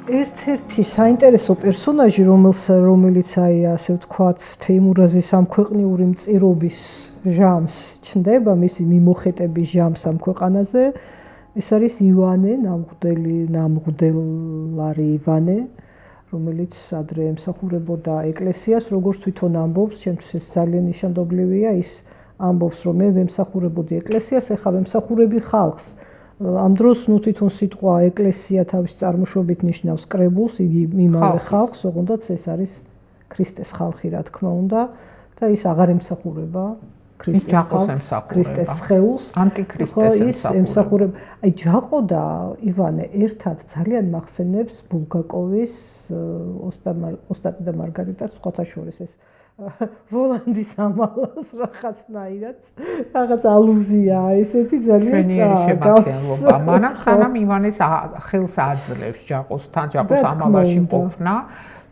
ერთ-ერთი საინტერესო პერსონაჟი, რომელიც აი ასე ვთქვათ, თეიმურაზის ამ ქვეყნიური მწირობის ჟამს ჩნდება, მისი მიმოხეტების ჟამს ამ ქვეყანაზე, ეს არის ივანე, ნამღვდელარი ივანე, რომელიც ადრე ემსახურებოდა ეკლესიას, როგორც თვითონ ამბობს, ჩემთვის ეს ძალიან ნიშანდობლივია, ის ამბობს, რომ მე ვემსახურებოდი ეკლესიას, ეხლა ვემსახურები ხალხს. ამ დროს თვითონ სიტყვა ეკლესია თავის წარმოშობით ნიშნავს კრებულს, იგი იმავე ხალხს, ოღონდაც ეს არის ქრისტეს ხალხი, რა თქმა უნდა, და ის აღარ ემსახურება ქრისტეს სხეულს, ანტიქრისტეს ემსახურება. აი ჯაყო და ივანე ერთად ძალიან მახსენებს ბულგაკოვის ოსტატი და მარგარიტას სხვათა შორის ეს ვოლანდის ამალას რაღაც ალუზია ესეთი ძალიან წაგავს. მანამ სანამ ივანეს ხელს აძლევს ჯაყოსთან, ჯაყოს ამალაში ყოფნა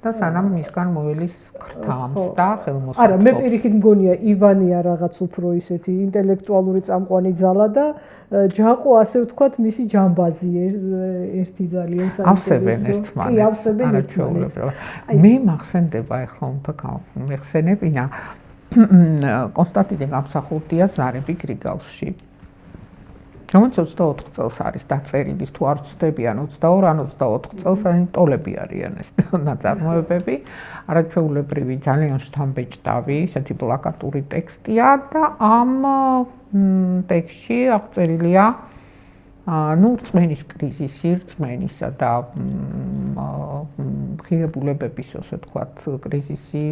და სანამ მისგან მოელის ქრთამს და ხელმოსაწყობს. არა, მე პირიქით მგონია ივანია რაღაც უფრო ისეთი ინტელექტუალური წამყვანი ძალა და ჯაყო ასე ვთქვათ მისი ჯამბაზი ერთი ძალიან საინტერესო. ავსებენ ერთმანეთს. კი, ავსებენ ერთმანეთს. მე მახსენდება ახლა უნდა მეხსენებინა კონსტანტინე გამსახურდია ზარები გრიგალში. რომელიც 24 წელს არის დაწერილი, თუ არ ვცდებიან 22 ან 24 წელს ტოლები არიან ეს ნაწარმოებები. არაჩვეულებრივი, ძალიან შთამბეჭდავი, ესეთი პლაკატური ტექსტია და ამ ტექსტში აღწერილია რწმენის კრიზისი, რწმენისა და ღირებულებების, ასე ვთქვათ, კრიზისი,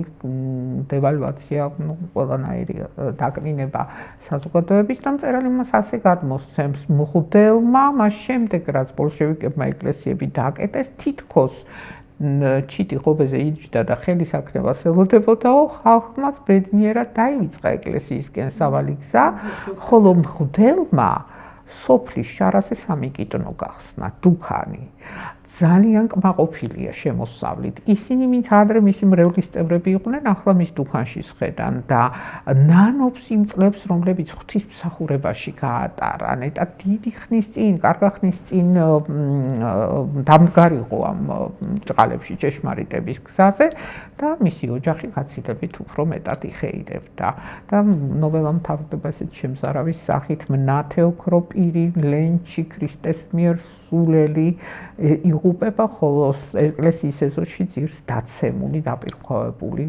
დევალვაცია, ყველანაირი დაკნინება საზოგადოების და მწერალი მას ასე გადმოსცემს მღვდელმა, მას შემდეგ რაც ბოლშევიკებმა ეკლესიები დააკეტეს, თითქოს ჩიტი ღობეზე იჯდა და ხელისაქნებას ელოდებოდაო, ხალხმაც ბედნიერად დაივიწყა ეკლესიისკენ სავალი გზა, ხოლო მღვდელმა სოფლის შარაზე 3 კიტნო გახსნა, დუქანი. ძალიან კმაყოფილია შემოსავლით. ისინი, ვინც ადრე მისი მრევლის წევრები იყვნენ, ახლა მის დუქანში სხედან და ნანობს იმ წლებს, რომლებიც ღვთისმსახურებაში გაატარა. ნეტა დიდი ხნის წინ, კარგი ხნის წინ დამდგარიყო ამ ჭყალებში ჭეშმარიტების გზაზე და მისი ოჯახი გაცილებით უფრო მეტად იხეირებდა. და ნოველა მთავრდება ესეთ შემზარავის სახით მნათეოქრო პირი, ლენჩი, ქრისტეს მიერ სულელი იღუპება, ხოლო ეკლესიის ეზოში ძირს დაცემული, დაპირქვევებული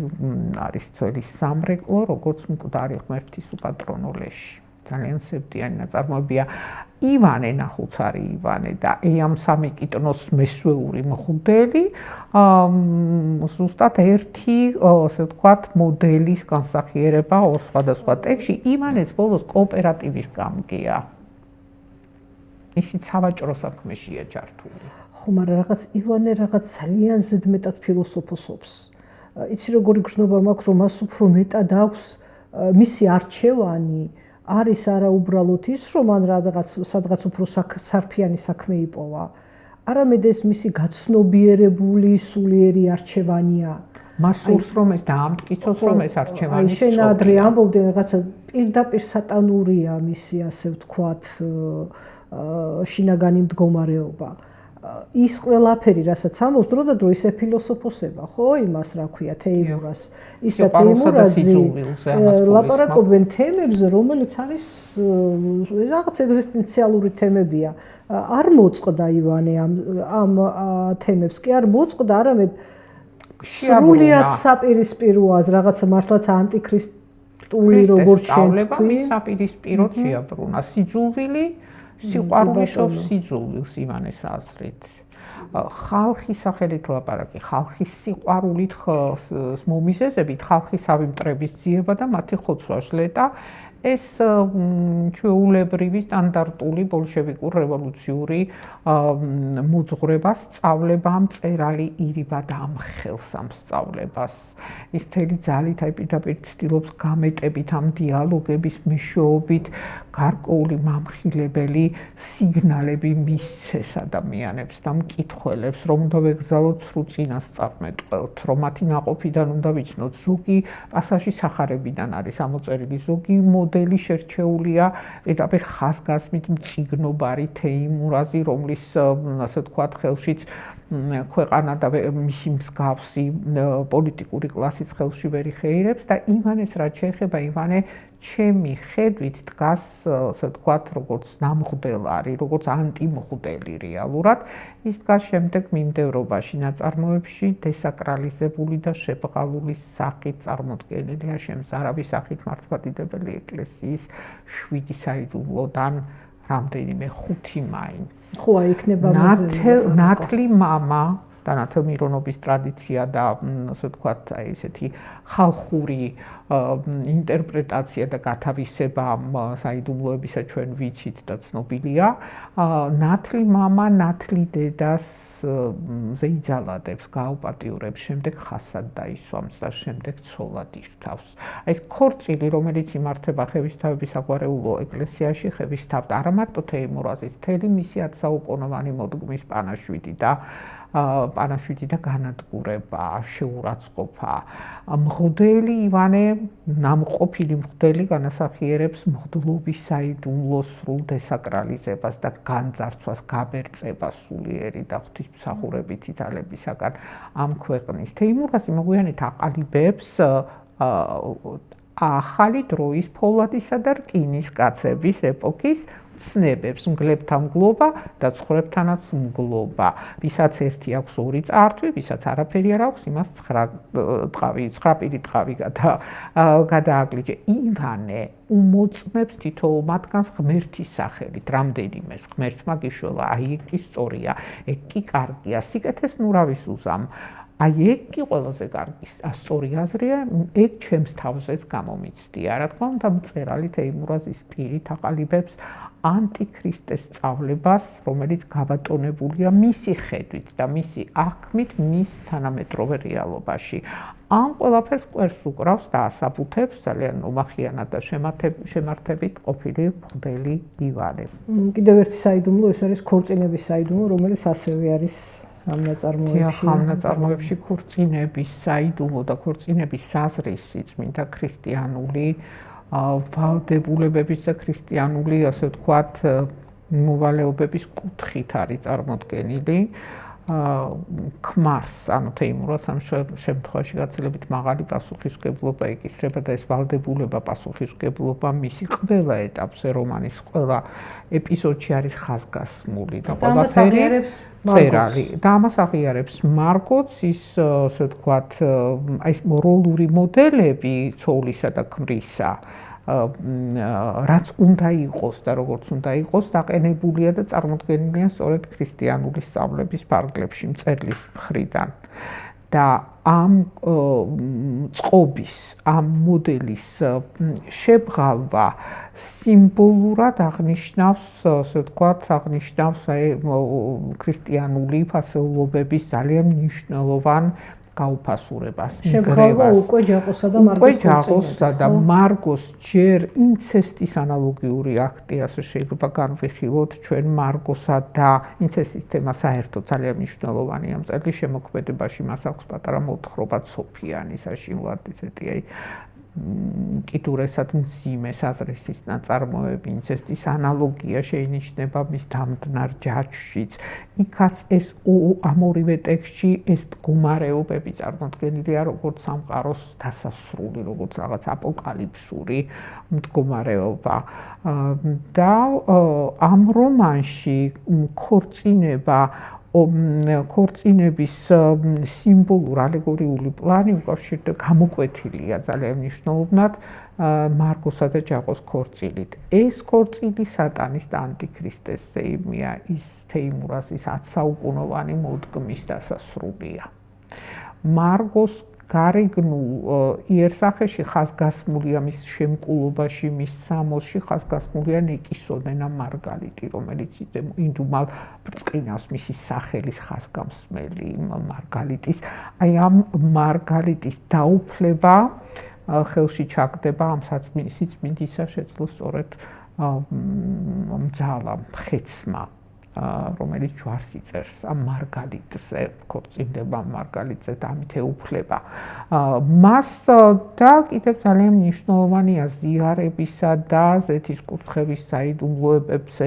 არის ძველი სამრეკლო, როგორც მკვდარი ღმერთის უპატრონო ლეში. ძალიან სევდიანი ნაწარმოებია. ივანე ნახუცარი ივანე და ამ 3 კიტნოს მესვეული მღვდელი ზუსტად ერთი, ასე ვთქვათ, მოდელის განსახიერება სხვადასხვა ტექსტში. ივანეც ბოლოს კოოპერატივის გამგეა. ისიც სავაჭრო საქმეშია ჩართული. ხო, მაგრამ რაღაც ივანე რაღაც ძალიან ზედმეტად ფილოსოფოსობს. იცი როგორი გრძნობა მაქვს, რომ მას უფრო მეტად აქვს მისი არჩევანი არის არა უბრალოდ ის, რომ ან სადღაც უფრო სარფიანი საქმე იპოვა. არამედ ეს მისი გაცნობიერებული სულიერი არჩევანია. მას სურს რომ ეს დაამტკიცოს, რომ ეს არჩევანი სოფია. შენ ადრე ამბობდე რაღაცა პირდაპირ სატანურია მისი, ასე ვთქვათ, შინაგანი მდგომარეობა. ის ყველაფერი, რასაც ამბობს, დრო და დრო ისე ფილოსოფოსება, ხო, იმას რა ქვია, თეიმურას. ის და თეიმურაზი ლაპარაკობენ თემებზე, რომელიც არის რაღაც ეგზისტენციალური თემებია. არ მოწყდა ივანე ამ თემებს, კი არ მოწყდა, არამედ სრულიად საპირისპიროა, რაღაცა მართლაც ანტიქრისტული, როგორც შენ თქვი, საპირისპიროდ შეაბრუნა სიძულვილი. სიყვარული შობს სიძულვილს ივანეს აზრით. ხალხის სახელით ლაპარაკი, ხალხის სიყვარულით მომიზეზებით, ხალხისავი მტრების ძიება და მათი ხოცვა-შლე და ეს ჩვეულებრივი სტანდარტული ბოლშევიკური რევოლუციური მოძღვრება სწავლება მწერალი ირიბად ამხელს ამ სწავლებას. ის მთელი ძალით აი პირდაპირ ცდილობს გამეტებით ამ დიალოგების მეშვეობით გარკვეული მამხილებელი სიგნალები მისცეს ადამიანებს და მკითხველებს, რომ უნდა ვეგრძალოთ სრულ წინასწარმეტყველთ, რომ მათი ნაყოფიდან უნდა ვიცნოთ, ზოგი პასაჟი სახარებიდან არის ამოწერილი, ზოგი მღვდელი შერჩეულია პირდაპირ ხაზგასმით მწიგნობარი თეიმურაზი, რომლის ასე ვთქვათ ხელშიც ქვეყანა და მისი მსგავსი პოლიტიკური კლასის ხელში ვერ იხეირებს და ივანეს რაც შეეხება ივანე ჩემი ხედვით დგას ასე ვთქვათ როგორც ნამღვდელარი, როგორც ანტიმღვდელი რეალურად ის დგას შემდეგ მიმდევრობაში ნაწარმოებში დესაკრალიზებული და შებრალული სახით წარმოდგენილია შემზარავი სახით მართლმადიდებელი ეკლესიის 7 საიდუმლოდან რამდენიმე 5 მაინც. ხო, იქნება ნათლი მამა და ნათლმირონობის ტრადიცია და ასე ვთქვათ, აი ესეთი ხალხური ინტერპრეტაცია და გათავისება საიდუმლოებისა ჩვენ ვიცით და ცნობილია. ნათლი მამა ნათლი დედას ზეიძალადებს, გააუპატიურებს, შემდეგ ხასად დაისვამს და შემდეგ ცოლად ირთავს. აი ეს ქორწილი, რომელიც იმართება ხევისთავების საგვარეულო ეკლესიაში, ხევისთავთ არა მარტო თეიმურაზის, მთელი მისი 10 საუკუნოვანი მოდგმის პანაშვიდი და განადგურება, შეურაცხყოფა. მღვდელი ივანე, ნამყოფილი მღვდელი განასახიერებს მღვდლობის საიდუმლოს სრულ დესაკრალიზებას და განძარცვას, გაბერწებას სულიერი და ღვთისმსახურებითი ძალებისაგან ამ ქვეყნის. თეიმურაზი მოგვიანებით აყალიბებს ახალი დროის ფოლადისა და რკინის კაცების ეპოქის ცნებებს, მგლებთან მგლობა და ცხრებთანაც მგლობა. ვისაც ერთი აქვს 2 წართვი, ვისაც არაფერი არ აქვს, იმას 9 პირი ტყავი გადააგლიჯე. ივანე უმოწმებს თითოეულ მათგანს ღმერთის სახელით, რამდენიმეს ღმერთმა გიშველა, აი ეგ კი სწორია, ეგ კი კარგია, სიკეთეს ნურავის უზამ. აი ეგ კი ყველაზე კარგი სწორი აზრია, ეგ ჩემს თავზეც გამომიცდია. რა თქმა უნდა, მწერალი თეიმურაზის პირით აყალიბებს ანტიქრისტეს სწავლებას, რომელიც გაბატონებულია მისი ხედვით და მისი აღქმით მის თანამედროვე რეალობაში. ამ ყველაფერს კვერს უკრავს და ასაბუთებს ძალიან უმახიანად და შემართებით ყოფილი მღვდელი ივანე. კიდევ ერთი საიდუმლო, ეს არის ქორწინების საიდუმლო, რომელიც ასევე არის ამ ნაწარმოებში. ამ ნაწარმოებში ქორწინების საიდუმლო და ქორწინების საზრისი წმინდა ქრისტიანული ვალდებულებების და ქრისტიანული, ასე ვთქვათ, მოვალეობების კუთხით არის წარმოდგენილი. ქმარს, ანუ თეიმურაზს ამ შემთხვევაში გაცილებით მაღალი პასუხისმგებლობა ეკისრება და ეს ვალდებულება, პასუხისმგებლობა მისი ყველა ეტაპზე, რომანის ყველა ეპიზოდში არის ხაზგასმული და ყველაფერი წერალი. და ამას აღიარებს მარგოც ის, ასე ვთქვათ, აი ეს როლური მოდელები ცოლისა და ქმრისა, რაც უნდა იყოს და როგორც უნდა იყოს, დაყენებულია და წარმოდგენილია სწორედ ქრისტიანული სწავლების ფარგლებში მწერლის მხრიდან. და ამ წყობის, ამ მოდელის შებრალვა სიმბოლურად აღნიშნავს, ასე ვთქვათ, აღნიშნავს ქრისტიანული ფასეულობების ძალიან მნიშვნელოვან გაუფასურებას, შებრალვა უკვე ჯაყოსა და მარგოს ჯაყოსა და მარგოს ჯერ ინცესტის ანალოგიური აქტი, ასე შეიძლება განვიხილოთ ჩვენ მარგოსა და ინცესტის თემა საერთოდ ძალიან მნიშვნელოვანია მწერლის შემოქმედებაში, მას აქვს პატარა მოთხრობა სოფიანი საშინლად ისეთი აი კიდურესად მძიმე საზრისის ნაწარმოები, ინცესტის ანალოგია შეინიშნება მის დამდნარ ჯაჭვშიც. იქაც ეს ამ ორივე ტექსტში ეს მდგომარეობები წარმოდგენილია როგორც სამყაროს დასასრული, როგორც რაღაც აპოკალიფსური მდგომარეობა. და ამ რომანში ქორწინების სიმბოლურ ალეგორიული პლანი უკავშირდება გამოკვეთილია ძალიან მნიშვნელოვნად მარგოსა და ჯაყოს ქორწილით. ეს ქორწილი სატანის და ანტიქრისტეს ზეიმია, ის თეიმურაზის 10 საუკუნოვანი მოდგმის დასასრულია. მარგოს გარეგნულ იერსახეში ხაზგასმულია მის შემკულობაში, მის სამოსში ხაზგასმულია ნეკისოდენა მარგალიტი, რომელიც იმდუმალ ბრწყინავს მისი სახელის ხაზგასმელი მარგალიტის. აი ამ მარგალიტის დაუფლება ხელში ჩაგდება ამ სიწმინდისა შეძლო სწორედ მძალამ, ხეცმა. რომელიც ჯვარს იწერს ამ მარგალიტზე, ქორწინდება მარგალიტზე და ამით ეუფლება მას და კიდევ ძალიან მნიშვნელოვანია ზიარებისა და ზეთის კურთხევის საიდუმლოებებზე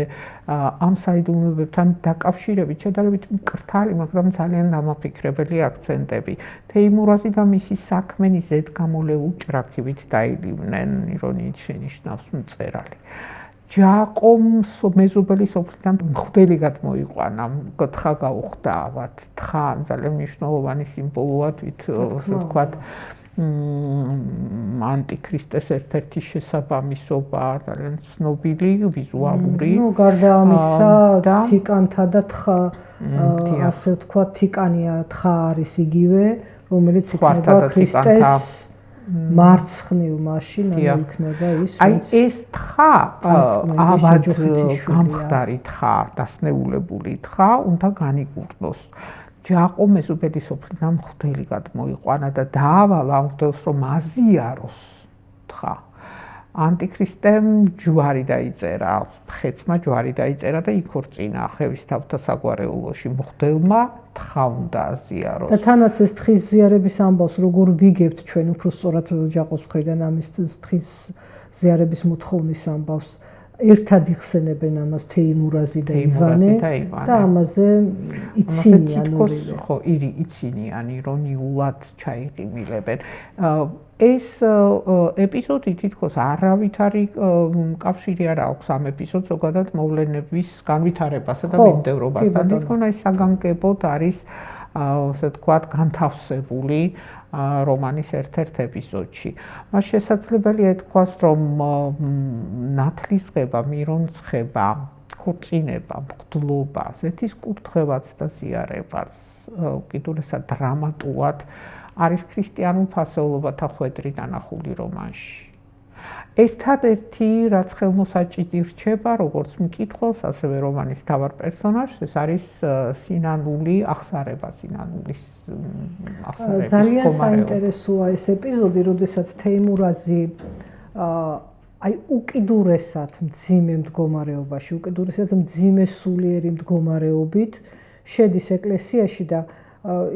ამ საიდუმლოებებთან დაკავშირებით შედარებით მკრთალი, მაგრამ ძალიან დამაფიქრებელი აქცენტები. თეიმურაზი და მისი საქმენი ზედგამოლეულ ჭრაქივით დაილივნენ, ირონიით შენიშნავს მწერალი. ჯაყომს მეზობელი სოფლიდან მღვდელი გადმოიყვანა, თხა გაუხდა, თხა ძალიან მნიშვნელოვანი სიმბოლოა თვით, ასე ვთქვათ, ანტიქრისტეს ერთ-ერთი შესაბამისობა, ძალიან ცნობილი, ვიზუალური. გარდა ამისა, თიკანთა და თხა, ასე ვთქვათ, თიკანია, თხა არის იგივე, რომელიც იქნება ქრისტეს მარცხნივ მაშინ იქნება ის აი ეს თხა ავად გამხდარი თხა დასნეულებული თხა უნდა განიკურნოს ჯაყო მეზობელი სოფლიდან მღვდელი გადმოიყვანა და დაავალა მღვდელს რომ აზიაროს თხა ანტიქრისტემ ჯვარი დაიწერა ხეცმა ჯვარი დაიწერა და იქორწინა ხევისთავთა საგვარეულოში მღვდელმა თხა უნდა აზიაროს. და თანაც ეს თხის ზიარების ამბავს როგორ ვიგებთ ჩვენ უფრო სწორად ჯაყოს მხრიდან ამის თხის ზიარების მოთხოვნის ამბავს ერთად იხსენებენ ამას თეიმურაზი და ივანე და ამაზე იცინიან ორივე. ხო, იცინიან ირონიულად ჩაიყიმილებენ. ეს ეპიზოდი თითქოს არავითარი კავშირი არ აქვს ამ ეპიზოდს ზოგადად მოვლენების განვითარებასა და მიმდევრობასთან. თითქოს ეს საგანგებოდ არის ასე ვთქვათ განთავსებული რომანის ერთ-ერთ ეპიზოდში. მას შესაძლებელია ითქვას, რომ ნათლისღება, მირონცხება, ქორწინება, მღვდლობა, ზეთის კურთხევაც და ზიარებაც უკიდურესად დრამატულად არის ქრისტიანულ ფასეულობათა ხვედრი დანახული რომანში. ერთადერთი რაც ხელმოსაჭიდი რჩება როგორც მკითხველს, ასევე რომანის მთავარ პერსონაჟს, ეს არის სინანული აღსარება, სინანულის აღსარების ძალიან საინტერესოა ეს ეპიზოდი, როდესაც თეიმურაზი აი უკიდურესად მძიმე მდგომარეობაში, უკიდურესად მძიმე სულიერი მდგომარეობით შედის ეკლესიაში და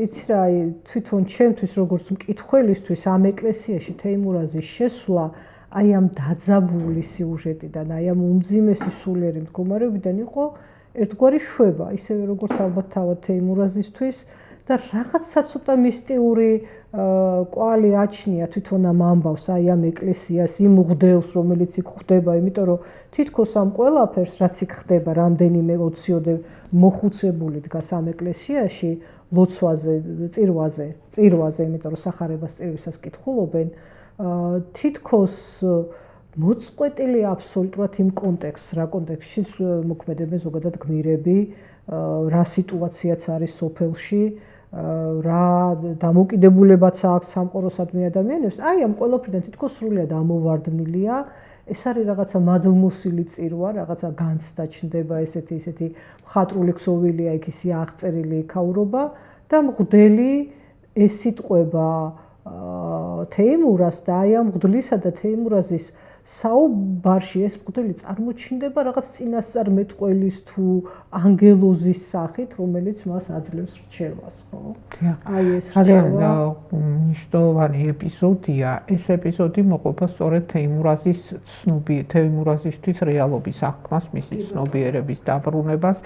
იცი რა, თვითონ ჩემთვის როგორც მკითხველისთვის ამ ეკლესიაში თეიმურაზის შესვლა აი ამ დაძაბული სიუჟეტიდან, აი ამ უმძიმესი სულიერი მდგომარეობიდან იყო ერთგვარი შვება, ისევე როგორც ალბათ თავად თეიმურაზისთვის და რაღაცა ცოტა მისტიური კვალი აჩნია თვითონ ამ ამბავს, აი ამ ეკლესიას, იმ მღვდელს, რომელიც იქ ხვდება, იმიტომ რომ თითქოს ამ ყველაფერს, რაც იქ ხდება, რამდენიმე ოციოდე მოხუცებული დგას ამ ეკლესიაში, ლოცვაზე, წირვაზე, იმიტომ რომ სახარებას წირვისას კითხულობენ, თითქოს მოწყვეტილი აბსოლუტურად იმ კონტექსტს, რა კონტექსტში მოქმედებენ ზოგადად გმირები, რა სიტუაციაც არის სოფელში, რა დამოკიდებულებაც აქვს სამყაროსადმი ადამიანებს, აი ამ ყველაფრიდან თითქოს სრულიად ამოვარდნილია. ეს არის რაღაცა მადლმოსილი წირვა, რაღაცა განცდა ჩნდება ესეთი მხატვრული ქსოვილია, იქ ისე აღწერილი იქაურობა და მღვდელი ეს სიტყვება თეიმურას და აი ამ მღვდლისა და თეიმურაზის საუბარში ეს მღვდელი წარმოჩნდება რაღაც წინასწარმეტყველის თუ ანგელოზის სახით, რომელიც მას აძლევს რჩევას, ხო? აი ეს ძალიან მნიშვნელოვანი ეპიზოდია. ეს ეპიზოდი მოყვება სწორედ თეიმურაზის თეიმურაზისთვის რეალობის აღქმას, მისი ცნობიერების დაბრუნებას,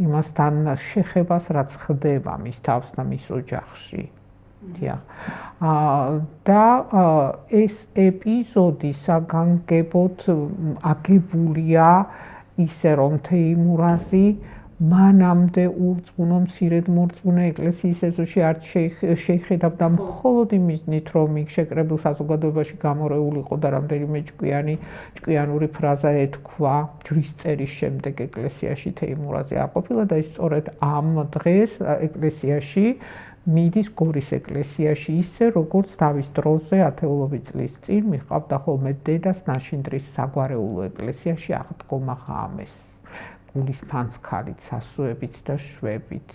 იმასთან შეხებას, რაც ხდება მის თავს და მის ოჯახში. და ეს ეპიზოდი საგანგებოდ აგებულია ისე რომ თეიმურაზი მანამდე ურწმუნო მცირედ მორწმუნე ეკლესიის ეზოში არ შეიხედავდა მხოლოდ იმის მიზნით, რომ იქ შეკრებილ საზოგადოებაში გამორეული იყო და რამდენიმე ჭკვიანური ფრაზა ეთქვა ჯვრის წერის შემდეგ ეკლესიაში თეიმურაზი არ ყოფილა და ის სწორედ ამ დღეს ეკლესიაში მიდის გორის ეკლესიაში ისე როგორც თავის დროზე ათეულობით წლის წინ მიჰყავდა ხოლმე დედას ნაშინდრის საგვარეულო ეკლესიაში აღდგომა ღამეს გულის ფანცქალით, სასუებით და შვებით.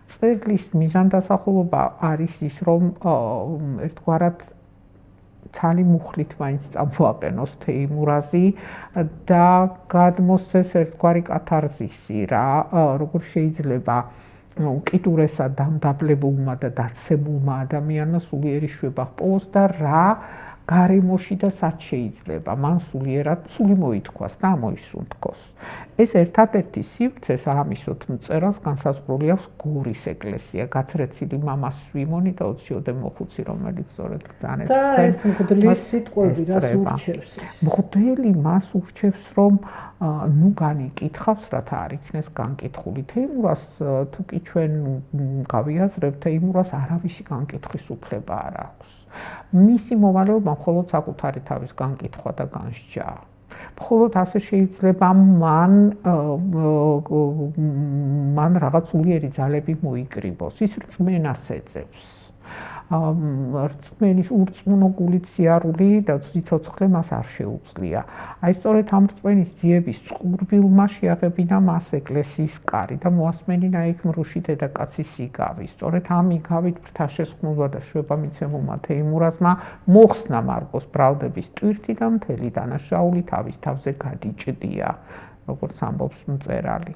წეგლის მიზანდასახულობა არის ის, რომ ერთგვარად ცალი მუხლით მაინც წამოაყენოს თეიმურაზი და გადმოსცეს ერთგვარი კათარზისი რა, როგორ შეიძლება უკიდურესად დამდაბლებულმა და დაცემულმა ადამიანმა სულიერი შვება ჰპოვოს და რა გარემოში და სად შეიძლება მან სულიერად სული მოითქვას და ამოისუნთქოს. ეს ერთადერთი სივრცეს ამისოთ მწერალს განსაზღვრული აქვს გორის ეკლესია, გაცრეცილი მამა სვიმონი და ოციოდე მოხუცი, რომელიც სწორედ ბრძანებს. და ეს მღვდლის სიტყვები რას ურჩევს? მღვდელი მას ურჩევს, რომ ნუ განიკითხავს, რათა არ იქნეს განკითხული. თეიმურას თუ კი ჩვენ გავიაზრებთ, თეიმურას არავისი განკითხვის უფლება არ აქვს. მისი მოვალეობა მხოლოდ საკუთარი თავის განკითხვა და განსჯა. მხოლოდ ასე შეიძლება მან რაღაც სულიერი ძალები მოიკრიბოს. ის რწმენას ეძებს. რწმენის ურწმუნო გულით სიარული და სიცოცხლე მას არ შეუძლია. აი სწორედ ამ რწმენის ძიების წყურვილმა შეაღებინა მას ეკლესიის კარი და მოასმენინა იქ მრუში დედაკაცის იგავი. სწორედ ამ იგავით ბრთაშესხმულმა და შვებამიცემულმა თეიმურაზმა მოხსნა მარგოს ბრალდების ტვირთი და მთელი დანაშაული თავის თავზე გადიჭდია, როგორც ამბობს მწერალი.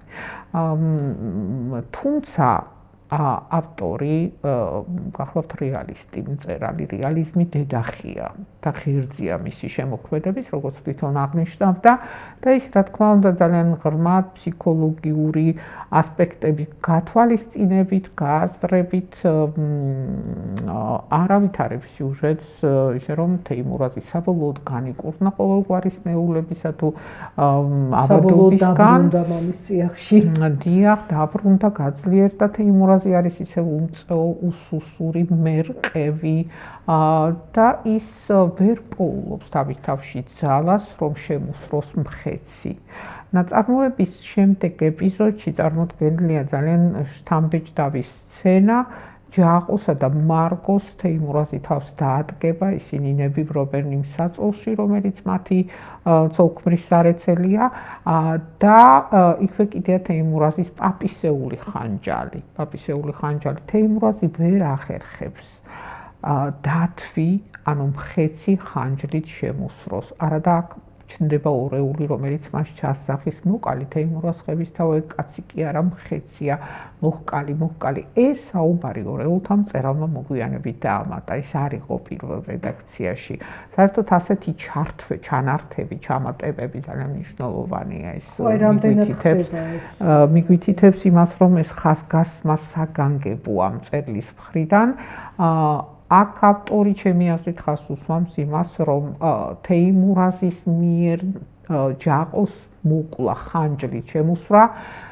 თუმცა ავტორი გახლავთ რეალისტი მწერალი, რეალიზმი დედახია და ღირძია მისი შემოქმედების, როგორც თვითონ აღნიშნავდა და ის რა თქმა უნდა ძალიან ღრმა ფსიქოლოგიური ასპექტების გათვალისწინებით, გააზრებით არავითარებს სიუჟეტს, ისე რომ თეიმურაზი საბოლოოდ განიკურნა ყოველგვარი სნეულებისა თუ აბადობისგან. დაბრუნდა მამის წიაღში. დიახ, დაბრუნდა, გაძლიერდა თეიმურაზი არის ისე უმწეო უსუსური მერყევი და ის ვერ პოულობს თავის თავში ძალას, რომ შემუსროს მხეცი. ნაწარმოების შემდეგ ეპიზოდში წარმოდგენილია ძალიან შთამბეჭდავი სცენა, ჯაყოსა და მარგოს თეიმურაზი თავს დაადგება, ისინი ნებიბრობენ იმ საწოლში, რომელიც მათი ცოლ-ქმრის სარეცელია და იქვე კიდეა თეიმურაზის პაპისეული ხანჯალი. პაპისეული ხანჯალი თეიმურაზი ვერ ახერხებს დათვი, ანუ მხეცი ხანჯლით შემოსროს. არადა ჩნდება ორეული, რომელიც მას ჩასახის მოყალი თეიმურაზ ხევისთავე კაცი კი არა მხეცია, მოჰკალი. ეს საუბარი ორეულთა მწერალმა მოგვიანებით დაამატა. ეს არ იყო პირველ რედაქციაში. საერთოდ ასეთი ჩანართები, ჩამატებები ძალიან მნიშვნელოვანია. ეს მიგვითითებს იმას, რომ ეს ხაზგასმას საგანგებოა მწერლის მხრიდან. აქ ავტორი ჩემი აზრით ხაზს უსვამს იმას, რომ თეიმურაზის მიერ ჯაყოს მოკლა ხანჯლით შემოსვრა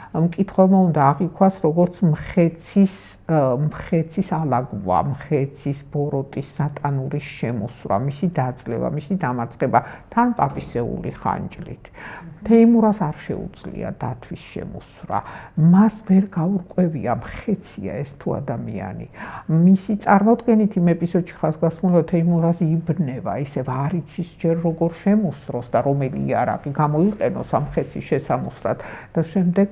მკითხველმა უნდა აღიქვას როგორც მხეცის ალაგვა, მხეცის ბოროტის სატანური შემოსვრა, მისი დაძლევა, მისი დამარცხება თან პაპისეული ხანჯლით. თეიმურას არ შეუძლია დათვის შემოსვრა. მას ვერ გაურკვევია მხეცია ეს თუ ადამიანი. მისი წარმოდგენით იმ ეპიზოდში ხაზგასმულია თეიმურაზი იბნევა, ისევ არ იცის ჯერ როგორ შემოსროს და რომელი იარაღი გამოიყენოს ამ მხეცის შესამოსრად და შემდეგ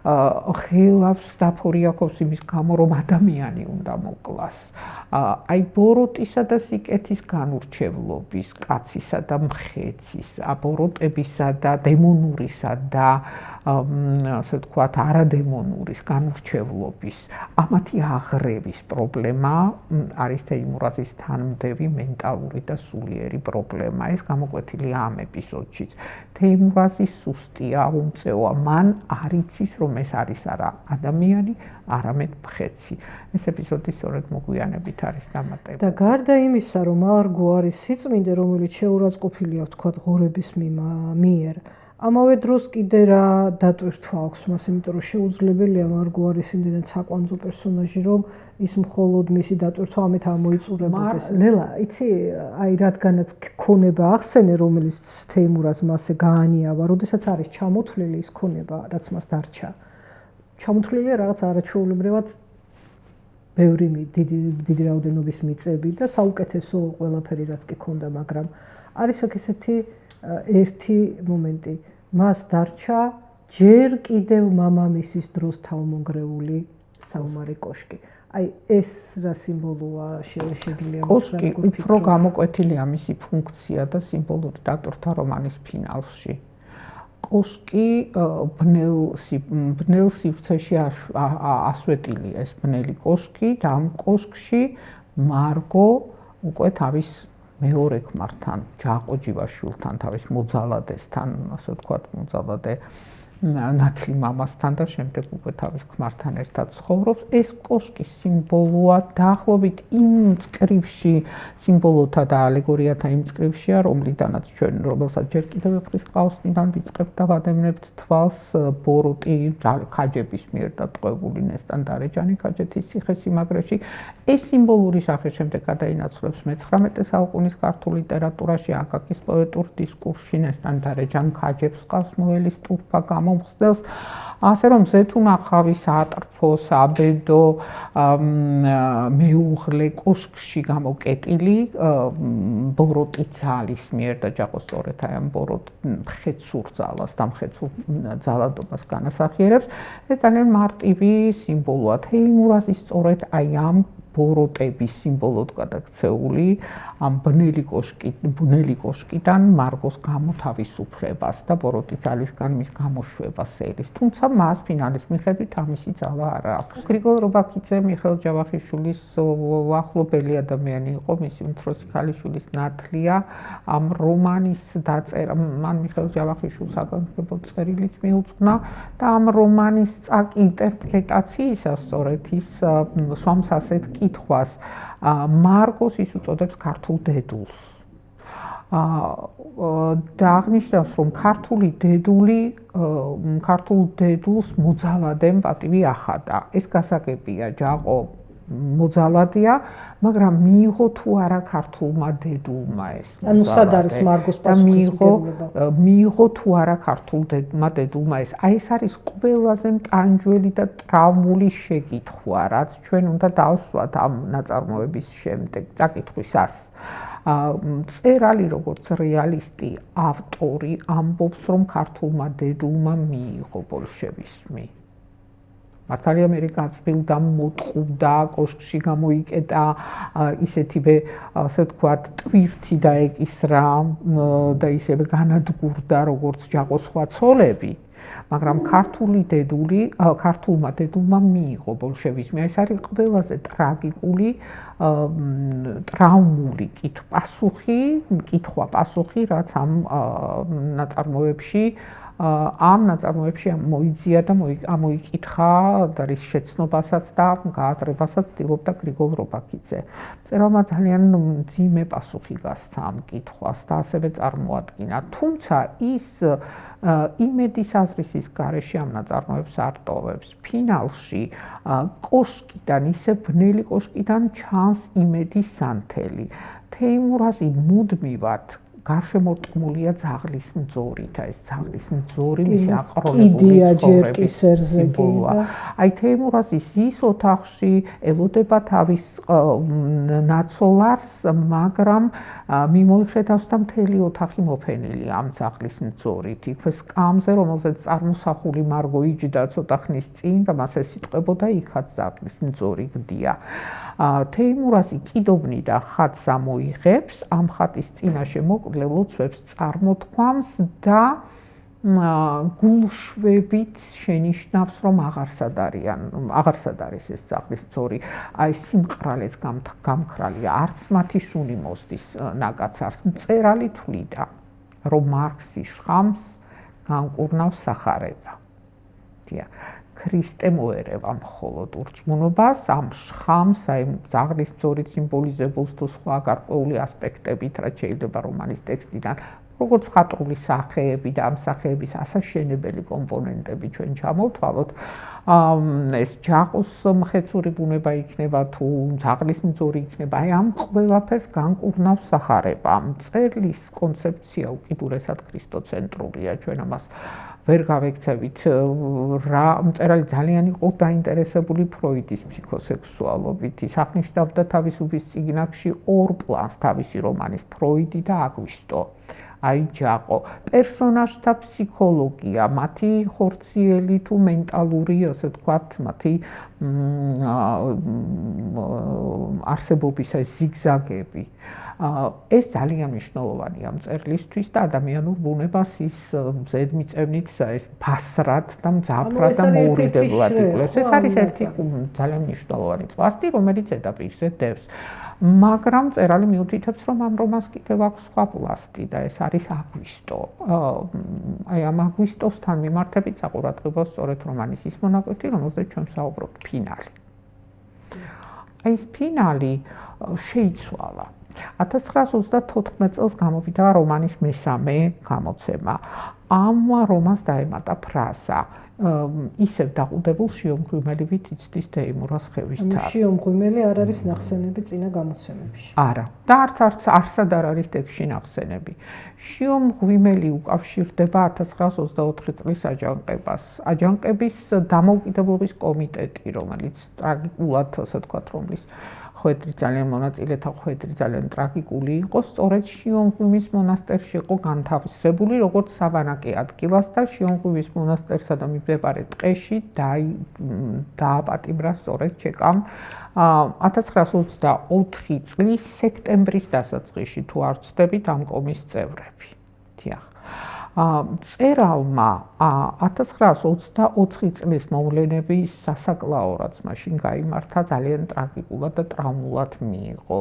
ღელავს დაფორიაქობს იმის გამო, რომ ადამიანი უნდა მოკლას. აი ბოროტისა და სიკეთის განურჩევლობის, კაცისა და მხეცის, ბოროტებისა და დემონურისა და ასე ვთქვათ, არადემონურის განურჩევლობის, ამათი აღრევის პრობლემა არის თეიმურაზის თანმდევი მენტალური და სულიერი პრობლემა. ეს გამოკვეთილია ამ ეპიზოდშიც. თეიმურაზი სუსტია, უმწეოა, მან არ იცის, რომ ეს არის არა ადამიანი, არამედ მხეცი. ეს ეპიზოდი სწორედ მოგვიანებით არის დამატებული. და გარდა იმისა, რომ მარგო არის სიწმინდე, რომელიც შეურაცხყოფილია, ვთქვათ, ღორების მიერ, ამავე დროს კიდე რა დატვირთვა აქვს მას, იმიტომ რომ შეუძლებელია მარგო არის იმდენად საკვანძო პერსონაჟი, რომ ის მხოლოდ მისი დატვირთვა ამით არ მოიწურებოდეს. ლელა, იცი, აი რადგანაც ქონება ახსენე, რომელიც თეიმურაზ მასე გაანიავა, როდესაც არის ჩამოთვლილი ის ქონება, რაც მას დარჩა. ჩამოთვლილია რაღაც არაჩვეულებრივად ბევრი დიდი რაოდენობის მიწები და საუკეთესო ყველაფერი რაც კი ქონდა, მაგრამ არის აქ ესეთი ერთი მომენტი. მას დარჩა ჯერ კიდევ მამამისის დროს თავმონგრეული საომარი კოშკი. აი ეს რა სიმბოლოა შეგვიძლია კოშკი უფრო გამოკვეთილია მისი ფუნქცია და სიმბოლური დატვირთვა რომანის ფინალში. კოშკი ბნელ სივრცეში ასვეტილია ეს ბნელი კოშკი და ამ კოშკში მარგო უკვე თავის მეორე ქმართან, ჯაყო ჯივაშვილთან, თავის მოძალადესთან, ასე ვთქვათ, მოძალადე ნათლი მამასთან და შემდეგ უკვე თავის ქმართან ერთად ცხოვრობს. ეს კოშკის სიმბოლოა დაახლოებით იმ მწკრივში, სიმბოლოთა და ალეგორიათა იმ მწკრივშია, რომლიდანაც ჩვენ, რომელსაც ჯერ კიდევ ვეფხისტყაოსნიდან ვიწყებთ და ვადევნებთ თვალს ბოროტი ქაჯების მიერ დატყვევული ნესტან დარეჯანი ქაჯეთის ციხესიმაგრეში. ეს სიმბოლური სახე შემდეგ გადაინაცვლებს მე-19 საუკუნის ქართულ ლიტერატურაში აკაკის პოეტურ დისკურსში ნესტან დარეჯან ქაჯებს ყავს მოელის ტურფა გამომხსნელს, ასე რომ ზეთუნახავის ატრფოს აბედო მეუღლე კოშკში გამოკეტილი ბოროტი ძალის მიერ და ჯაყო სწორედ აი ამ ბოროტ მხეცურ ძალას და მხეცურ ძალადობას განასახიერებს. ეს ძალიან მარტივი სიმბოლოა. თეიმურაზი სწორედ აი ამ ბოროტების სიმბოლოდ გადაქცეული ამ ბნელი კოშკიდან მარგოს გამოთავისუფლებას და ბოროტი ძალისგან მის გამოშვებას ერის. თუმცა მას ფინალის მიხედვით ამისი ძალა არ აქვს. გრიგოლ რობაქიძე მიხეილ ჯავახიშვილის უახლობელი ადამიანი იყო, მისი უმცროსი ქალიშვილის ნათლია. ამ რომანის დაწერა მან მიხეილ ჯავახიშვილს საგანგებო წერილიც მიუძღვნა და ამ რომანის წაკი ინტერპრეტაციისა სწორედ ის სვამს ასეთ კითხვას მარგოს ის უწოდებს ქართულ დედულს. და აღნიშნავს, რომ ქართულ დედულს მოძალადემ პატივი ახადა. ეს გასაგებია, ჯაყო მოძალადია, მაგრამ მიიღო თუ არა ქართულმა დედულმა ეს მოძალადე. ანუ სად არის მარგოს პასუხისმგებლობა? მიიღო თუ არა ქართულმა დედულმა ეს. აი ეს არის ყველაზე მტანჯველი და ტრავმული შეკითხვა, რაც ჩვენ უნდა დავსვათ ამ ნაწარმოების შემდეგ, წაკითხვისას. მწერალი როგორც რეალისტი, ავტორი ამბობს, რომ ქართულმა დედულმა მიიღო ბოლშევიზმი. მართალია მე გაწმილდა, მოტყუდა, კოშკში გამოიკეტა ისეთივე, ასე ვთქვათ, ტვირთი დაეკისრა და ისევე განადგურდა, როგორც ჯაყოს სხვა ცოლები. მაგრამ ქართულმა დედულმა მიიღო ბოლშევიზმი. ეს არის ყველაზე ტრაგიკული, ტრავმული კითხვა-პასუხი, რაც ამ ნაწარმოებში მოიძია და ამოიკითხა და რის შეცნობასაც და გააზრებასაც ცდილობდა გრიგოლ რობაქიძე. მწერალმა ძალიან მძიმე პასუხი გასცა ამ კითხვას და ასევე წარმოადგინა. თუმცა ის იმედის აზრისის გარეშე ამ ნაწარმოებს არ ტოვებს. ფინალში კოშკიდან, ისე ბნელი კოშკიდან ჩანს იმედის სანთელი. თეიმურაზი მუდმივად გარშემორტყმულია ძაღლის მძორით, ეს ძაღლის მძორი მისი აყროლებული ცხოვრების სიმბოლოა. აი თეიმურაზის ის ოთახში ელოდება თავის ნაცოლარს, მაგრამ მიმოიხედავს და მთელი ოთახი მოფენილია ამ ძაღლის მძორით. იქვე სკამზე, რომელზეც წარმოსახული მარგო იჯდა ცოტა ხნის წინ და მას ეს იტყვებოდა, იქაც ძაღლის მძორი გდია. თეიმურაზი კიდობნიდან ხატს ამოიღებს, ამ ხატის წინაშე ლოცვებს წარმოთქვამს და გულშვებით შენიშნავს, რომ აღარსად არის ეს ძაღლის მძორი. აი სიმყრალეც გამქრალია, არც მათი სუნი მოსდის ნაკაცარს. მწერალი თვლიდა, რომ მარქსი შხამს განკურნავს სახარება. ქრისტე მოერევა მხოლოდ ურწმუნობას, ამ შხამს, აი ძაღლის მძორით სიმბოლიზებულს თუ სხვა გარკვეული ასპექტებით, რაც შეიძლება რომანის ტექსტიდან, როგორც მხატვრული სახეები და ამ სახეების ასაშენებელი კომპონენტები ჩვენ ჩამოვთვალოთ, ეს ჯაყოს მხეცური ბუნება იქნება თუ ძაღლის მძორი იქნება, აი ამ ყველაფერს განკურნავს სახარება. მწერლის კონცეფცია უკიდურესად ქრისტოცენტრულია, ჩვენ ამას ვერ გავექცევით. მწერალი ძალიან იყო დაინტერესებული ფროიდის ფსიქოსექსუალობით. ის აღნიშნავდა თავისუფლის წიგნებში ორ პლანს თავისი რომანის, ფროიდი და აგვისტო. აიჯაყო. პერსონაჟთა ფსიქოლოგია, მათი ხორციელი თუ მენტალური, ასე ვთქვათ, მათი არსებობის ზიგზაგები. ეს ძალიან მნიშვნელოვანია ამ წერლისთვის და ადამიანურ ბუნებას ის ზედმიწევნით ეს ფასრად და მძაფრად და მოურიდებლად იკვლევს. ეს არის ერთი ძალიან მნიშვნელოვანი პლასტი, რომელიც ზედაპირზე დევს. მაგრამ მწერალი მიუთითებს, რომ ამ რომანს კიდევ აქვს სხვა პლასტი და ეს არის აგვისტო. აი ამ აგვისტოსთან მიმართებით საყურადღებო სწორედ რომანის ის მონაკვეთი, რომელზეც ჩვენ ვსაუბრობთ, ფინალი. აი ეს ფინალი შეიცვალა. 1934 წელს გამოვიდა რომანის მესამე გამოცემა. ამ რომანს დაემატა ფრაზა ისევ დაყუდებულ შიომღვიმელივით იცდის თეიმურას ხევის თარ. შიომღვიმელი არ არის ნახსენები წინა გამოცემებში. არა. და არცად არ არის ტექსტში ნახსენები. შიომღვიმელი უკავშირდება 1924 წლის აჯანყებას. აჯანყების დამოუკიდებლობის კომიტეტი, რომელიც ტრაგიკულად, ასე ვთქვათ, რომლის ხვედრი ძალიან მონაწილეთა ხვედრი ძალიან ტრაგიკული იყო, სწორედ შიომღვიმის მონასტერში იყო განთავსებული როგორც საბანაკე ადგილას და შიომღვიმის მონასტერსა და მიმდებარე ტყეში დააპატიმრა სწორედ ჩეკამ 1924 წლის სექტემბრის დასაწყისში, თუ არ ვცდებით, ამ კომის წევრები. დიახ. მწერალმა 1924 წლის მოვლენების სასაკლაო, მაშინ გაიმართა ძალიან ტრაგიკულად და ტრაუმულად მიიღო.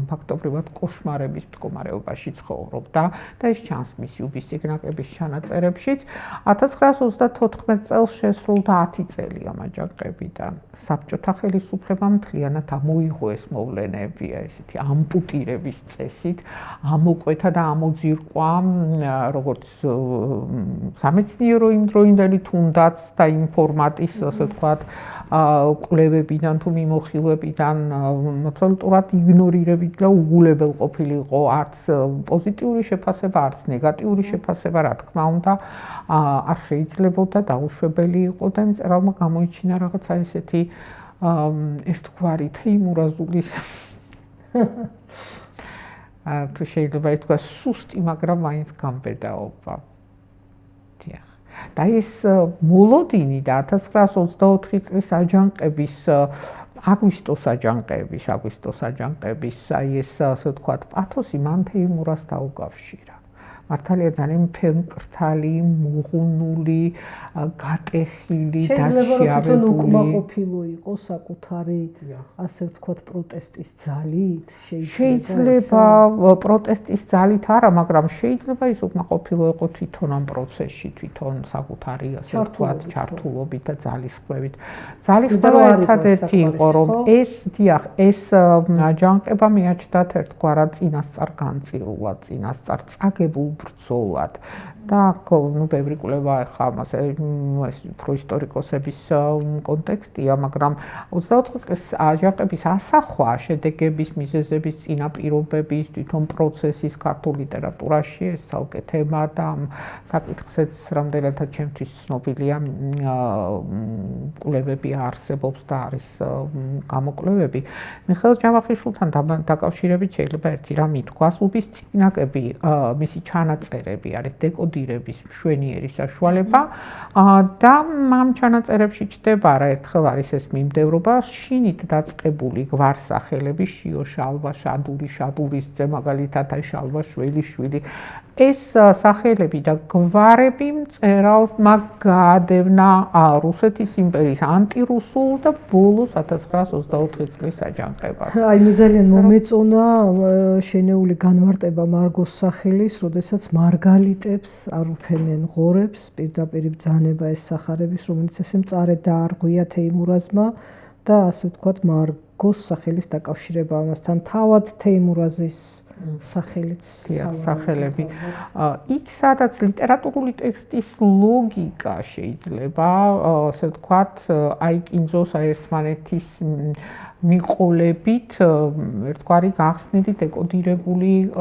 ფაქტობრივად კოშმარების მდგომარეობაში ცხოვრობდა და ეს ჩანს მისი უბისიგნაკების ჩანაწერებშიც. 1934 წელს შესრულდა 10 წელი ამ აჯანყებიდან. საბჭოთა ხელისუფლებამ მთლიანად ამოიღო ეს მოვლენები, ესეთი ამპუტირების წესით, ამოკვეთა და ამოძირყვა როგორც სამეცნიერო იმდროინდელი თუნდაც და იმ ფორმატის, ასე ვთქვათ, კვლევებიდან თუ მიმოხილვებიდან აბსოლუტურად იგნორირებით და უგულებელ ყოფილიყო არც პოზიტიური შეფასება, არც ნეგატიური შეფასება, რა თქმა უნდა, არ შეიძლებოდა დაუშვებელი იყო და მწერალმა გამოიჩინა რაღაცა ესეთი ერთგვარი თეიმურაზულის თუ შეიძლება ითქვას სუსტი, მაგრამ მაინც გამბედაობა. დიახ. და ეს მოლოდინი და 1924 წლის აჯანყების აგვისტოს აჯანყების, აი ეს ასე ვთქვათ, პათოსი მან თეიმურას დაუკავშირა. მართალია ძალიან ფერმკრთალი, მოღუნული, გატეხილი, შეიძლება რომ თვითონ უკმაყოფილო იყო საკუთარი, ასე ვთქვათ, პროტესტის ძალით, შეიძლება პროტესტის ძალით არა, მაგრამ შეიძლება ის უკმაყოფილო იყო თვითონ ამ პროცესში, თვითონ საკუთარი, ასე ვთქვათ, ჩართულობით და ძალისხმევით. ძალისხმევა ერთადერთი იყო, რომ ეს აჯანყება მიაჩნდათ ერთგვარად წინასწარ განწირულად, წინასწარ წაგებულ ბრძოლად. და ბევრი კვლევა ახლა ამაზე უფრო ისტორიკოსების კონტექსტია, მაგრამ 24 წლის აჯანყების ასახვა შედეგების, მიზეზების, წინაპირობების, თვითონ პროცესის ქართულ ლიტერატურაში ეს თალკე თემა და ამ საკითხზეც რამდენადაც ჩემთვის ცნობილია კვლევები არსებობს და არის გამოკვლევები. მიხეილ ჯავახიშვილთან დაკავშირებით შეიძლება ერთი რამ ითქვას, უბისწინაკები, მისი ჩანაწერები არის დეკოდირების მშვენიერი საშუალება და ამ ჩანაწერებში ჩდება არაერთხელ არის ეს მიმდევრობა შინით დაწყებული გვარსახელები შიო შალვა, შადური, შაბურისძე, მაგალითად შალვა შველიშვილი. ეს სახელები და გვარები მწერალმა გაადევნა რუსეთის იმპერიის ანტირუსულ და ბოლოს 1924 წლის აჯანყებას. აი მე ძალიან მომეწონა შენეული განმარტება მარგოს სახელის, როდესაც მარგალიტებს არ უფენენ ღორებს, პირდაპირ ბრძანება ეს სახარების, რომელიც ესე მწარედ დაარღვია თეიმურაზმა და ასე ვთქვათ მარგოს სახელის დაკავშირება ამასთან თავად თეიმურაზის სახელიც სახელები. იქ სადაც ლიტერატურული ტექსტის ლოგიკა შეიძლება, ასე ვთქვათ, აიკინძოს ერთმანეთის მიყოლებით ერთგვარი გახსნილი დეკოდირებული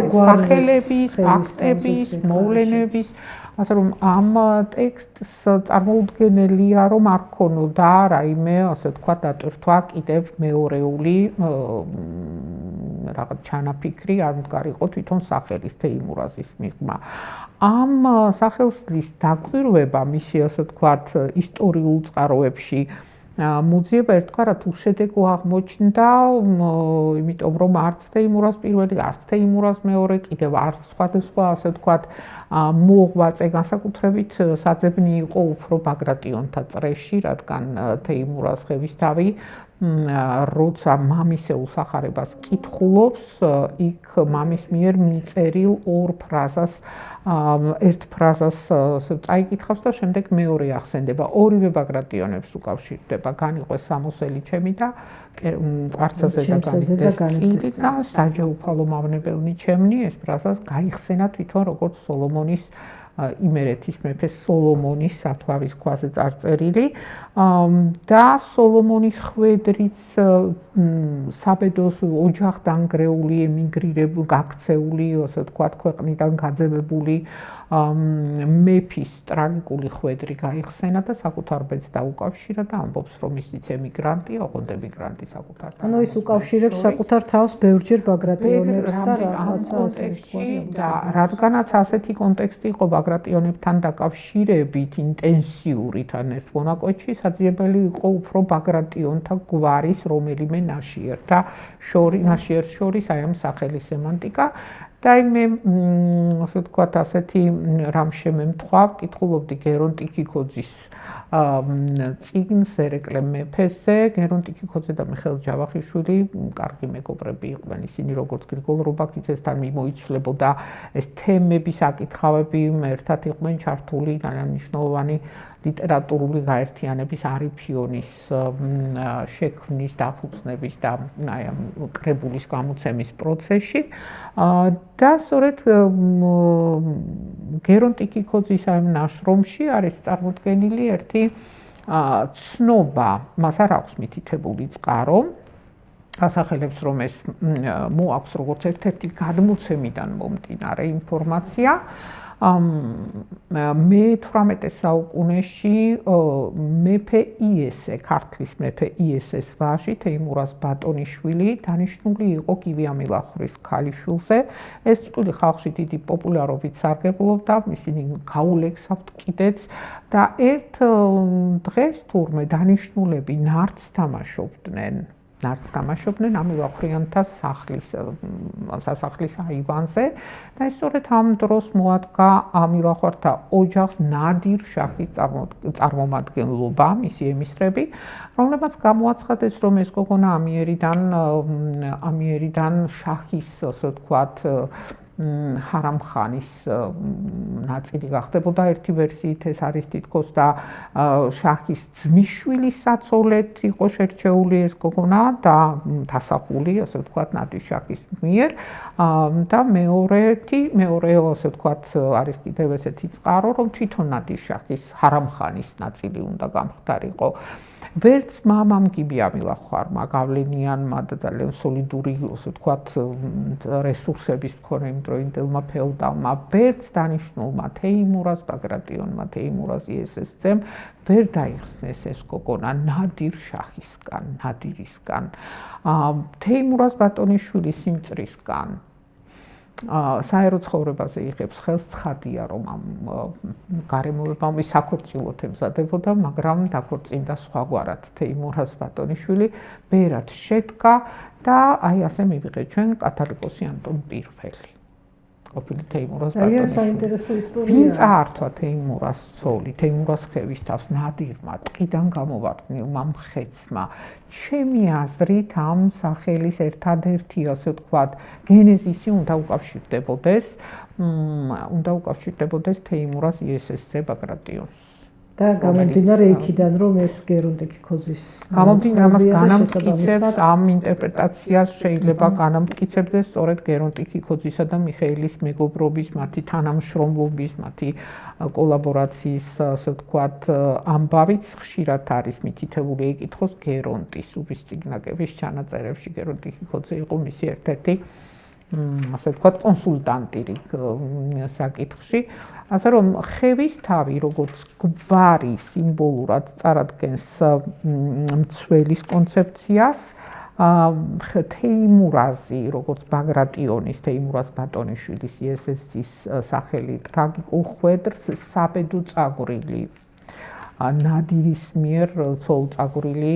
სახელების, ფაქტების, მოვლენების, ასე რომ ამ ტექსტს წარმოუდგენელია, რომ არ ქონოდა რაიმე, ასე ვთქვათ, დატვირთვა კიდევ მეორეული რაღაც ჩანაფიქრი არ მდგარიყო თვითონ სახელის თეიმურაზის მიღმა. ამ სახელსის დაკვირვება მისი ასე ვთქვათ ისტორიულ წყაროებში მოძიება ერთგვარად უშედეგო აღმოჩნდა, იმიტომ რომ არც თეიმურაზ პირველი, არც თეიმურაზ მეორე, კიდევ არც სხვადასხვა ასე ვთქვათ მოღვაწე განსაკუთრებით საძებნი იყო უფრო ბაგრატიონთა წრეში, რადგან თეიმურაზ ხევისთავი როცა მამისეულ სახარებას კითხულობს, იქ მამის მიერ მიწერილ ორ ფრაზას ერთ ფრაზას წაიკითხავს და შემდეგ მეორე ახსენდება. ორივე ბაგრატიონებს უკავშირდება. განიყვეს სამოსელი ჩემი და კვარცაზე და განიყვეს წილი და საჯეუფალო მავნებელნი ჩემნი. ეს ფრაზას გაიხსენა თვითონ როგორც სოლომონის იმერეთის მეფეს სოლომონის საფლავის ქვაზე წარწერილი და სოლომონის ხვედრიც საბედოს ოჯახ დანგრეული ემიგრირებული გაქცეული ასე ვთქვათ ქვეყნიდან გაძევებული მეფის ტრაგიკული ხვედრი გაიხსენა და საკუთარ ბედს დაუკავშირა და ამბობს რომ ისიც ემიგრანტი, ოღონდ ემიგრანტი საკუთარ ანუ ის უკავშირებს საკუთარ თავს ბევრჯერ ბაგრატიონებს და რაღაცა კონტექსტში და რადგანაც ასეთი კონტექსტი იყო ბაგრატიონებთან დაკავშირებით ინტენსიური თან ერთ მონაკვეთში საძიებელი იყო უფრო ბაგრატიონთა გვარის რომელიმე ნაშიერს შორის აი ამ სახელის სემანტიკა და მე ასე ვთქვათ ასეთი რამ შემემთხვევ, კითხულობდი გერონ ტიქიქოძის წიგნს ერეკლე მეფეზე, გერონ ტიქიქოძე და მიხეილ ჯავახიშვილი კარგი მეგობრები იყვნენ, ისინი როგორც გრიგოლ რობაქიძესთან მიმოიცვლებოდა ეს თემების აკითხავები ერთად იყვნენ ჩართული ძალიან მნიშვნელოვანი ლიტერატურული გაერთიანების არიფიონის შექმნის დაფუძნების და აი ამ კრებულის გამოცემის პროცესში და სწორედ გერონ ტიქიქოძის ამ ნაშრომში არის წარმოდგენილი ერთი ცნობა, მას არ აქვს მითითებული წყარო, ასახელებს რომ ეს მოაქვს როგორც ერთ-ერთი გადმოცემიდან მომდინარე ინფორმაცია მე-18 საუკუნეში მეფე იესე, ქართლის მეფე იესეს ვაჟი თეიმურაზ ბატონიშვილი დანიშნული იყო კივიამილახურის ქალიშვილზე. ეს წყვილი ხალხში დიდი პოპულარობით სარგებლობდა, ისინი გაულექსავთ კიდეც და ერთ დღეს თურმე დანიშნულები ნარდს თამაშობდნენ ამილახრიანთა სასახლის აივანზე და ეს სწორედ ამ დროს მოადგა ამილახვართა ოჯახს ნადირ შაჰის წარმომადგენლობა, მისი ემისრები, რომლებმაც გამოაცხადეს, რომ ეს გოგონა ამიერიდან შაჰის, ასე ვთქვათ, ჰარამხანის ნაწილი გახდებოდა ერთი ვერსიით ეს არის თითქოს და შაჰის ძმისშვილის საცოლედ იყო შერჩეული ეს გოგონა და დასახული ასე ვთქვათ ნადირ შაჰის მიერ და მეორე ასე ვთქვათ არის კიდევ ესეთი წყარო რომ თვითონ ნადირ შაჰის ჰარამხანის ნაწილი უნდა გამხდარიყო ვერც მამამ კიბიამილახვარმა გავლენიანმა და ძალიან სოლიდური ასე ვთქვათ რესურსების მქონე იმდროინდელმა ფეოდალმა ვერც დანიშნულმა თეიმურაზ ბაგრატიონმა თეიმურაზ იესეს ძემ ვერ დაიხსნეს ეს გოგონა ნადირ შაჰისგან თეიმურაზ ბატონიშვილის სიმწრისგან საერო ცხოვრებაზე იღებს ხელს ცხადია რომ ამ გარემოებამ საქორწილოთ ემზადებოდა მაგრამ დაქორწინდა სხვაგვარად თეიმურაზ ბატონიშვილი ბერად შედგა და აი ასე მივიღე ჩვენ კათალიკოსი ანტონ პირველი ყოფილი თეიმურაზ ბატონიშვილი. საინტერესო ისტორია. ვინ წაართვა თეიმურაზ ცოლი, თეიმურაზ ხევისთავს ნადირმა, ტყიდან გამოვარდნილმა მხეცმა. ჩემი აზრით ამ სახელის ერთადერთი ასე ვთქვათ გენეზისი უნდა უკავშირდებოდეს თეიმურაზ იესესზე ბაგრატიონს. და გამომდინარე იქიდან რომ ეს გერონ ტიქიქოძის გამომდინარე განამტკიცებს ამ ინტერპრეტაციას შეიძლება განამტკიცებდეს სწორედ გერონ ტიქიქოძისა და მიხეილის მეგობრობის მათი თანამშრომლობის მათი კოლაბორაციის ასე ვთქვათ ამბავიც ხშირად არის მითითებული ეკითხოს გერონტის უბისწიგნაკების ჩანაწერებში გერონ ტიქიქოძე იყო მისი ერთ-ერთი ასე ვთქვათ კონსულტანტი საკითხში ასე რომ ხევისთავი როგორც გვარი სიმბოლურად წარადგენს მცველის კონცეფციას თეიმურაზი, როგორც ბაგრატიონის თეიმურაზ ბატონიშვილის იესესის სახელი ტრაგიკულ ხვედრს საბედო წაგვრილი ნადირის მიერ ცოლ-წაგვრილი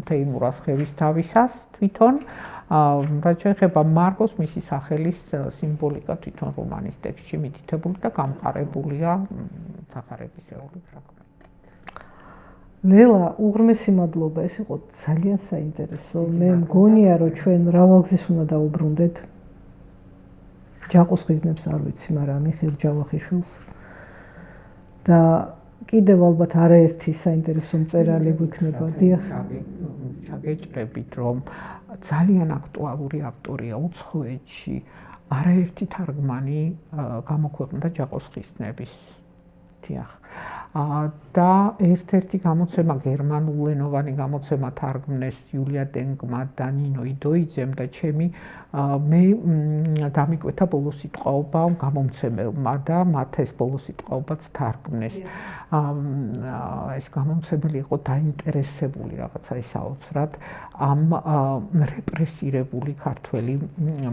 თეიმურაზ ხევისთავისას თვითონ რაც შეეხება მარგოს მისი სახელის სიმბოლიკა თვითონ რომანის ტექსტში მითითებული და გამყარებულია სახარებისეული ფრაგმენტი. ლელა, უღრმესი მადლობა, ეს იყო ძალიან საინტერესო. მე მგონია, რომ ჩვენ მრავალგზის უნდა დაუბრუნდეთ. ჯაყოს ხიზნებს არ ვიცი, მაგრამ მიხეილ ჯავახიშვილს. და კიდევ ალბათ არაერთი საინტერესო მწერალი გვიქნება. დიახ. ჩაგეჭრებით, რომ ძალიან აქტუალური ავტორია უცხოეთში. არაერთი თარგმანი გამოქვეყნდა ჯაყოს ხიზნების. დიახ. და ერთ-ერთი გამოცემა გერმანულენოვანი გამოცემა თარგმნეს იულია დენგმა და ნინო იდოიძემ და მე დამიკვეთა ბოლოსიტყვაობა გამომცემელმა და მათ ეს ბოლოსიტყვაობაც თარგმნეს. ეს გამომცემელი იყო დაინტერესებული რაღაცა ისაოცრად ამ რეპრესირებული ქართველი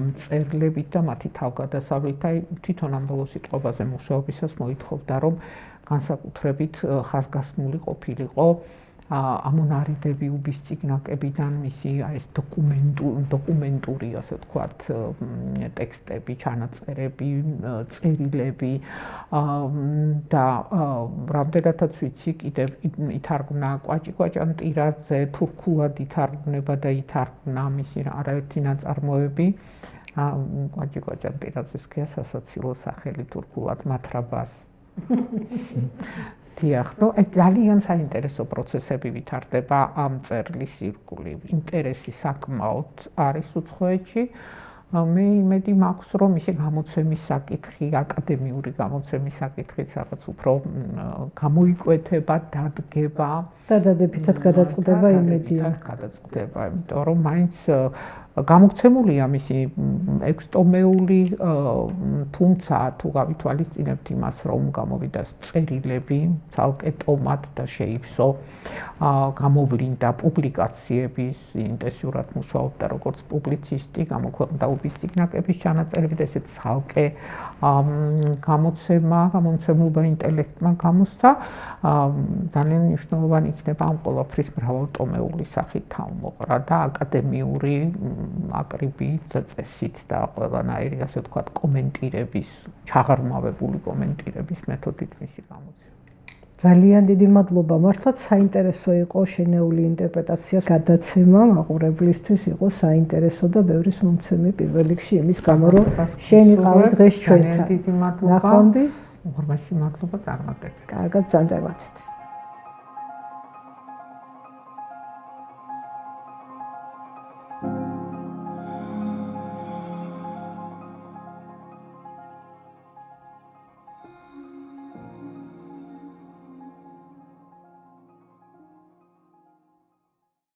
მწერლებით და მათი თავგადასავლით. თვითონ ამ ბოლოსიტყვაობაზე მუშაობისას მოითხოვდა, რომ განსაკუთრებით ხაზგასმული ყოფილიყო ამონარიდები უბისწიგნაკებიდან მისი ეს დოკუმენტური ასე ვთქვათ ტექსტები, ჩანაწერები, წერილები და რამდენადაც ვიცი კიდევ ითარგმნა კვაჭი-კვაჭანტირაძე, თურქულად ითარგმნება და ითარგმნა მისი არაერთი ნაწარმოები. კვაჭი-კვაჭანტირაძეს ქია სასაცილო სახელი თურქულად მათრაბას. დიახ, ძალიან საინტერესო პროცესები ვითარდება ამ მწერლის ირგვლივ. ინტერესი საკმაოდ არის უცხოეთში. მე იმედი მაქვს, რომ მისი გამოცემის საკითხი, აკადემიური გამოცემის საკითხიც რაღაც უფრო გამოიკვეთება, დადგება და დადებითად გადაწყდება იმედია. გადაწყდება, იმიტომ რომ მაინც გამოცემულია მისი 6 ტომეული, თუმცა თუ გავითვალისწინებთ იმას, რომ გამოვიდა წერილები, ცალკე ტომად და შეივსო, გამოვლინდა პუბლიკაციების, ინტენსიურად მუშაობდა როგორც პუბლიცისტი, გამოქვეყნდა უბისწიგნაკების ჩანაწერები და ესეც ცალკე გამოცემულობა ინტელექტმა გამოსცა. ძალიან მნიშვნელოვანი იქნება ამ ყველაფრის მრავალტომეული სახით თავმოყრა და აკადემიური აკრიბით და წესით და ყველანაირი ასე ვთქვათ კომენტირების, ჩაღრმავებული კომენტირების მეთოდით მისი გამოცემა. ძალიან დიდი მადლობა. მართლაც საინტერესო იყო შენეული ინტერპრეტაცია, გადაცემა მაყურებლისთვის იყო საინტერესო და ბევრის მომცემი პირველ რიგში იმის გამო, რომ შენ იყავი დღეს ჩვენთან. დიდი მადლობა. ნახვამდის. უღრმესი მადლობა წარმატებით. კარგად, ძანდებოდეთ.